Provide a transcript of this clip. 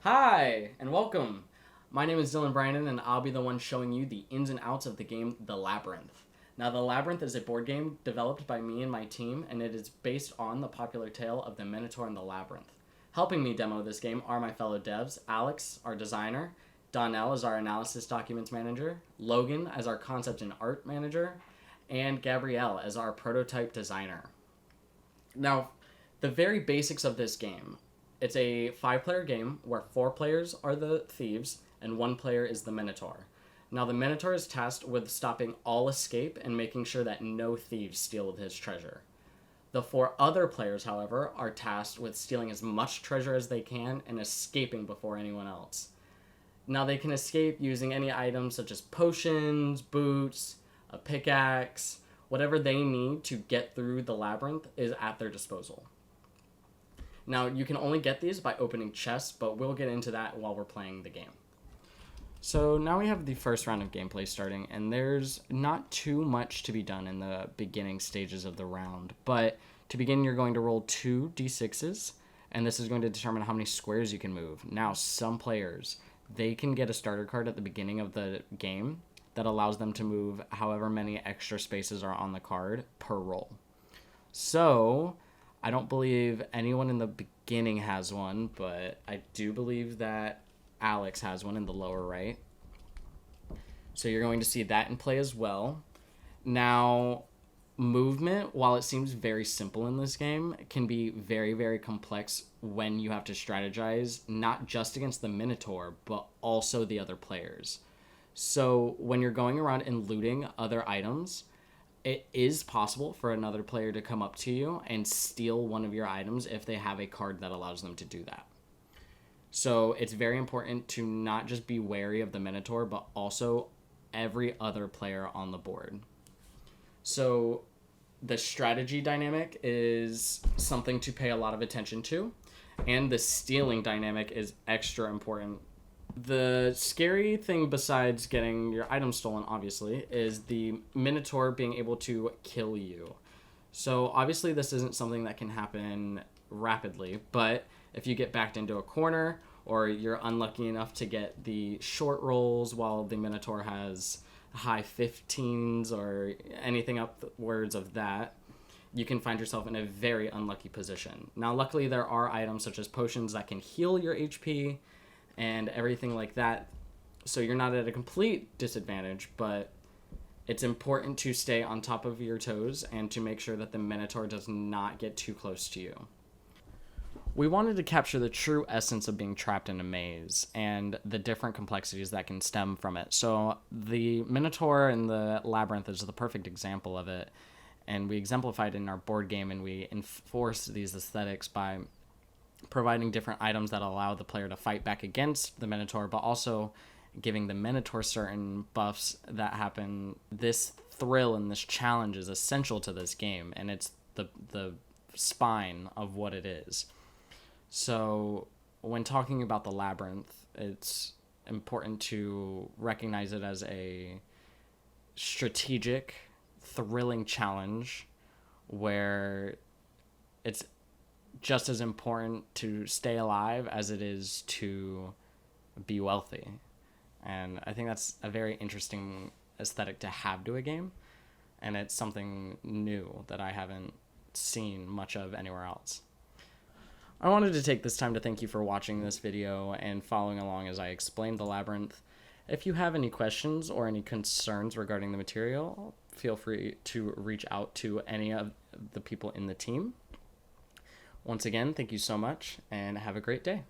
Hi, and welcome. My name is Dylan Brandon, and I'll be the one showing you the ins and outs of the game The Labyrinth. Now, The Labyrinth is a board game developed by me and my team, and it is based on the popular tale of the Minotaur and the Labyrinth. Helping me demo this game are my fellow devs, Alex, our designer, Donnell as our analysis documents manager, Logan as our concept and art manager, and Gabrielle as our prototype designer. Now, the very basics of this game. It's a five-player game where four players are the thieves and one player is the Minotaur. Now, the Minotaur is tasked with stopping all escape and making sure that no thieves steal his treasure. The four other players, however, are tasked with stealing as much treasure as they can and escaping before anyone else. Now, they can escape using any items such as potions, boots, a pickaxe, whatever they need to get through the labyrinth is at their disposal. Now, you can only get these by opening chests, but we'll get into that while we're playing the game. So now we have the first round of gameplay starting, and there's not too much to be done in the beginning stages of the round. But to begin, you're going to roll 2d6s, and this is going to determine how many squares you can move. Now, some players, they can get a starter card at the beginning of the game that allows them to move however many extra spaces are on the card per roll. So I don't believe anyone in the beginning has one, but I do believe that Alex has one in the lower right. So you're going to see that in play as well. Now, movement, while it seems very simple in this game, can be very, very complex when you have to strategize, not just against the Minotaur, but also the other players. So when you're going around and looting other items, it is possible for another player to come up to you and steal one of your items if they have a card that allows them to do that. So it's very important to not just be wary of the Minotaur, but also every other player on the board. So the strategy dynamic is something to pay a lot of attention to, and the stealing dynamic is extra important. The scary thing, besides getting your item stolen, obviously, is the Minotaur being able to kill you. So obviously this isn't something that can happen rapidly, but if you get backed into a corner or you're unlucky enough to get the short rolls while the Minotaur has high 15s or anything upwards of that, you can find yourself in a very unlucky position. Now, luckily, there are items such as potions that can heal your HP and everything like that, so you're not at a complete disadvantage, but it's important to stay on top of your toes and to make sure that the Minotaur does not get too close to you. We wanted to capture the true essence of being trapped in a maze and the different complexities that can stem from it. So the Minotaur and the Labyrinth is the perfect example of it, and we exemplified in our board game, and we enforced these aesthetics by providing different items that allow the player to fight back against the Minotaur, but also giving the Minotaur certain buffs that happen. This thrill and this challenge is essential to this game, and it's the spine of what it is. So when talking about the Labyrinth, it's important to recognize it as a strategic, thrilling challenge where it's just as important to stay alive as it is to be wealthy. And I think that's a very interesting aesthetic to have to a game, and it's something new that I haven't seen much of anywhere else. I wanted to take this time to thank you for watching this video and following along as I explained the Labyrinth. If you have any questions or any concerns regarding the material, feel free to reach out to any of the people in the team. Once again, thank you so much, and have a great day.